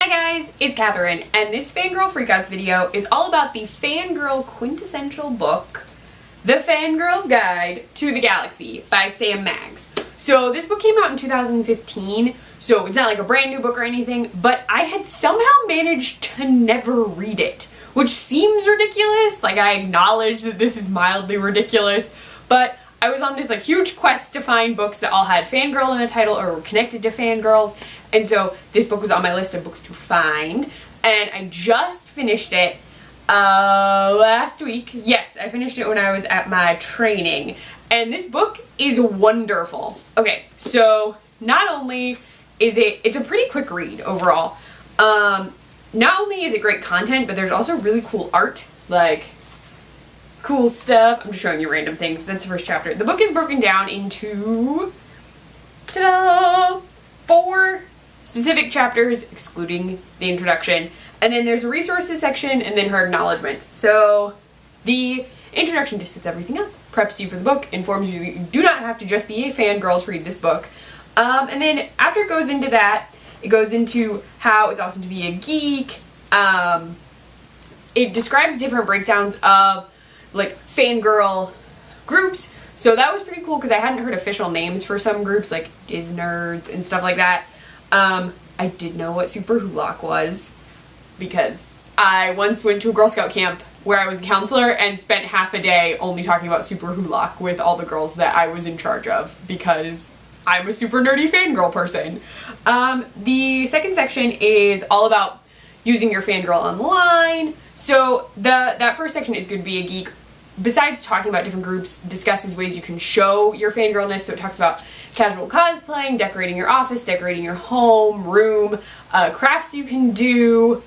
Hi guys, it's Catherine, and this Fangirl Freakouts video is all about the fangirl quintessential book, The Fangirl's Guide to the Galaxy by Sam Maggs. So this book came out in 2015, so it's not like a brand new book or anything, but I had somehow managed to never read it, which seems ridiculous. Like, I acknowledge that this is mildly ridiculous, but I was on this like huge quest to find books that all had fangirl in the title or were connected to fangirls, and so this book was on my list of books to find, and I just finished it last week. Yes, I finished it when I was at my training, and this book is wonderful. Okay, so not only is it's a pretty quick read overall. Not only is it great content, but there's also really cool art, like cool stuff. I'm just showing you random things. That's the first chapter. The book is broken down into, ta-da, 4 specific chapters, excluding the introduction. And then there's a resources section, and then her acknowledgement. So the introduction just sets everything up, preps you for the book, informs you that you do not have to just be a fangirl to read this book. And then after it goes into that, it goes into how it's awesome to be a geek. It describes different breakdowns of like fangirl groups. So that was pretty cool because I hadn't heard official names for some groups like Disnerds and stuff like that. I did know what Super Hulock was because I once went to a Girl Scout camp where I was a counselor and spent half a day only talking about Super Hulock with all the girls that I was in charge of because I'm a super nerdy fangirl person. The second section is all about using your fangirl online. So that first section is Good to Be a Geek. Besides talking about different groups, discusses ways you can show your fangirlness. So it talks about casual cosplaying, decorating your office, decorating your home, room, crafts you can do,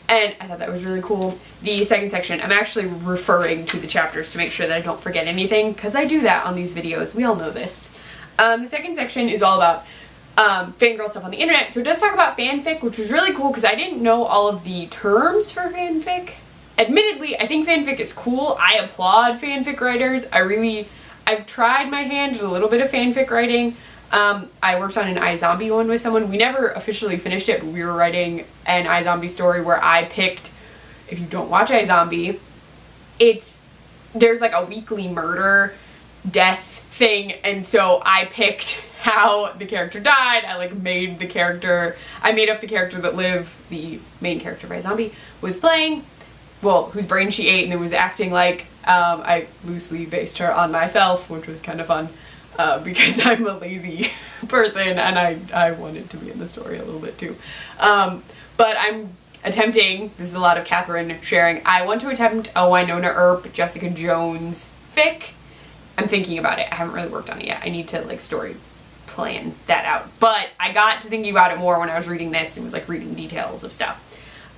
and I thought that was really cool. The second section, I'm actually referring to the chapters to make sure that I don't forget anything, because I do that on these videos. We all know this. The second section is all about fangirl stuff on the internet. So it does talk about fanfic, which was really cool because I didn't know all of the terms for fanfic. Admittedly, I think fanfic is cool. I applaud fanfic writers. I've tried my hand at a little bit of fanfic writing. I worked on an iZombie one with someone. We never officially finished it, but we were writing an iZombie story where I picked, if you don't watch iZombie, there's like a weekly murder, death thing, and so I picked how the character died. I made up the character that Liv, the main character by iZombie, was playing. Well, whose brain she ate and then was acting like. I loosely based her on myself, which was kind of fun because I'm a lazy person and I wanted to be in the story a little bit too. But I'm attempting, this is a lot of Catherine sharing, I want to attempt a Winona Earp, Jessica Jones fic. I'm thinking about it. I haven't really worked on it yet. I need to story plan that out. But I got to thinking about it more when I was reading this and was reading details of stuff.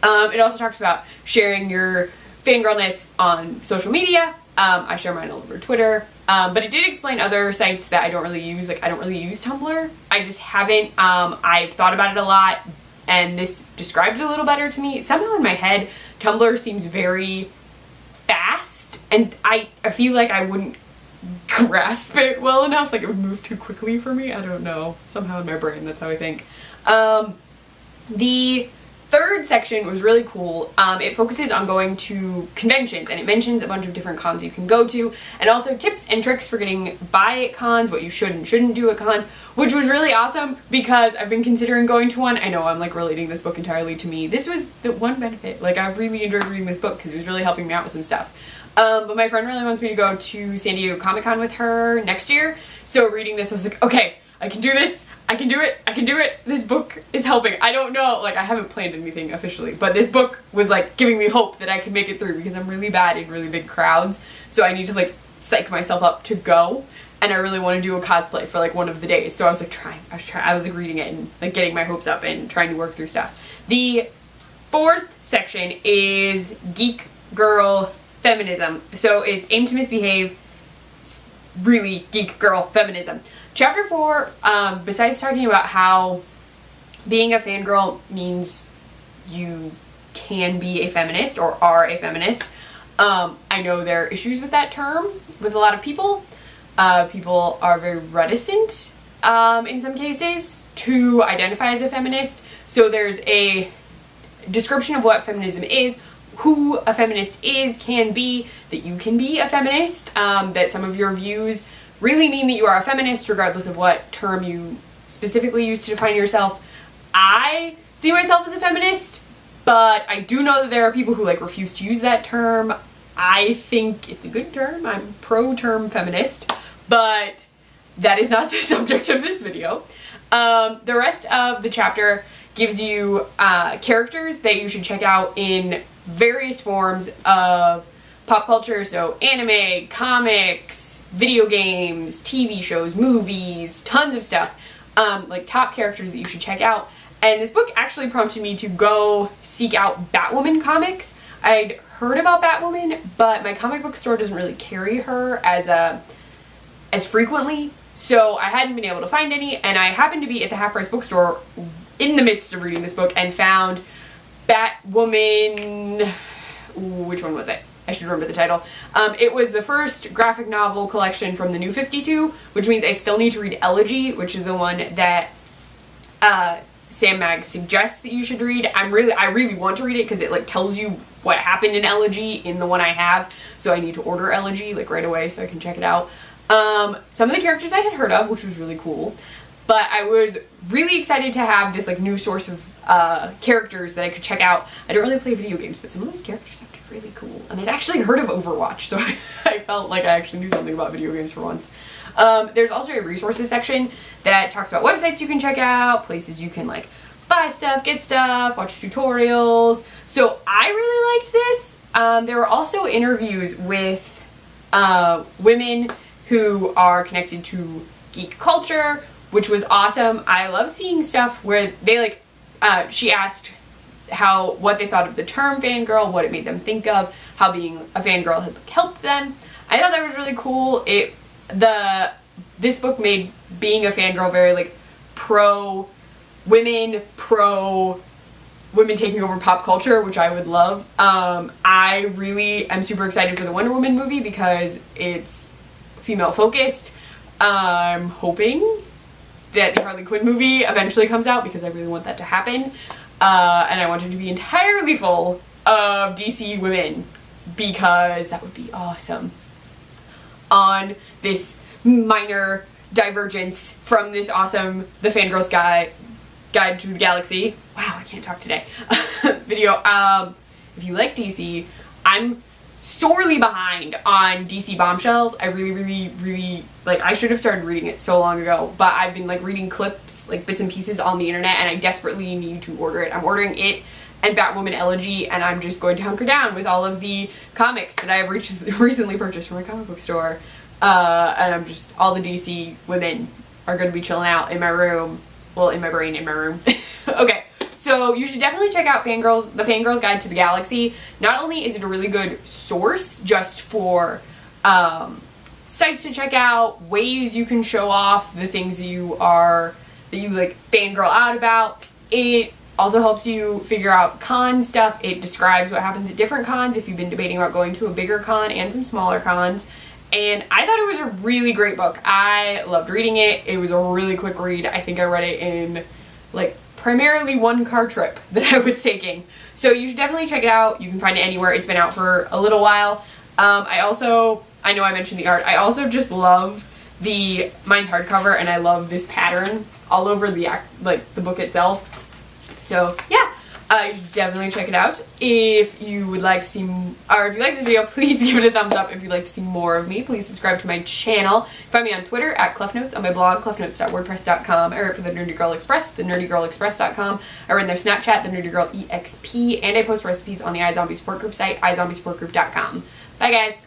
It also talks about sharing your fangirlness on social media. I share mine all over Twitter. But it did explain other sites that I don't really use. I don't really use Tumblr. I just haven't. I've thought about it a lot, and this described it a little better to me. Somehow in my head, Tumblr seems very fast, and I feel like I wouldn't grasp it well enough. It would move too quickly for me. I don't know. Somehow in my brain, that's how I think. The third section was really cool. It focuses on going to conventions, and it mentions a bunch of different cons you can go to, and also tips and tricks for getting by at cons, what you should and shouldn't do at cons, which was really awesome because I've been considering going to one. I know I'm relating this book entirely to me. This was the one benefit. I really enjoyed reading this book because it was really helping me out with some stuff. But my friend really wants me to go to San Diego Comic-Con with her next year, so reading this I was like, okay, I can do this. I can do it. I can do it. This book is helping. I don't know, I haven't planned anything officially, but this book was giving me hope that I can make it through because I'm really bad in really big crowds. So I need to psych myself up to go, and I really want to do a cosplay for one of the days. So I was I was reading it and getting my hopes up and trying to work through stuff. The fourth section is Geek Girl Feminism. So it's Aim to Misbehave, really geek girl feminism. Chapter 4, besides talking about how being a fangirl means you can be a feminist or are a feminist, I know there are issues with that term with a lot of people. People are very reticent in some cases to identify as a feminist. So there's a description of what feminism is, who a feminist is, can be, that you can be a feminist, that some of your views really mean that you are a feminist regardless of what term you specifically use to define yourself. I see myself as a feminist, but I do know that there are people who like refuse to use that term. I think it's a good term. I'm pro-term feminist, but that is not the subject of this video. The rest of the chapter gives you characters that you should check out in various forms of pop culture, so anime, comics, video games, TV shows, movies, tons of stuff, like top characters that you should check out. And this book actually prompted me to go seek out Batwoman comics. I'd heard about Batwoman, but my comic book store doesn't really carry her as frequently, so I hadn't been able to find any, and I happened to be at the Half Price bookstore in the midst of reading this book and found Batwoman, which one was it? I should remember the title. It was the first graphic novel collection from the New 52, which means I still need to read Elegy, which is the one that Sam Mag suggests that you should read. I really want to read it because it like tells you what happened in Elegy in the one I have, so I need to order Elegy like right away so I can check it out. Some of the characters I had heard of, which was really cool, but I was really excited to have this like new source of characters that I could check out. I don't really play video games, but some of those characters sounded really cool, and I'd actually heard of Overwatch, so I felt like I actually knew something about video games for once. There's also a resources section that talks about websites you can check out, places you can like buy stuff, get stuff, watch tutorials. So I really liked this. There were also interviews with women who are connected to geek culture, which was awesome. I love seeing stuff where they like, she asked what they thought of the term fangirl, what it made them think of, how being a fangirl had helped them. I thought that was really cool. This book made being a fangirl very like pro women taking over pop culture, which I would love. I really am super excited for the Wonder Woman movie because it's female focused. I'm hoping that the Harley Quinn movie eventually comes out because I really want that to happen. And I want it to be entirely full of DC women because that would be awesome. On this minor divergence from this awesome The Fangirl's Guide to the Galaxy, wow, I can't talk today, video, if you like DC, I'm sorely behind on DC Bombshells. I really, like, I should have started reading it so long ago, but I've been, like, reading clips, like, bits and pieces on the internet, and I desperately need to order it. I'm ordering it and Batwoman Elegy, and I'm just going to hunker down with all of the comics that I have recently purchased from my comic book store, and I'm just, all the DC women are going to be chilling out in my room, well, in my brain, in my room. Okay. So you should definitely check out The Fangirl's Guide to the Galaxy. Not only is it a really good source just for sites to check out, ways you can show off the things that you like fangirl out about, it also helps you figure out con stuff. It describes what happens at different cons if you've been debating about going to a bigger con and some smaller cons. And I thought it was a really great book. I loved reading it. It was a really quick read. I think I read it in like primarily one car trip that I was taking. So you should definitely check it out. You can find it anywhere. It's been out for a little while. I know I mentioned the art. I also just love mine's hardcover, and I love this pattern all over the book itself. So yeah, you should definitely check it out. If you would like to see, or if you like this video, please give it a thumbs up. If you'd like to see more of me, please subscribe to my channel. Find me on Twitter at CleffNotes, on my blog, cleffnotes.wordpress.com. I write for the Nerdy Girl Express, the nerdygirlexpress.com. I run their Snapchat, the Nerdy Girl EXP, and I post recipes on the iZombie support group site, iZombieSupportGroup.com. Bye guys!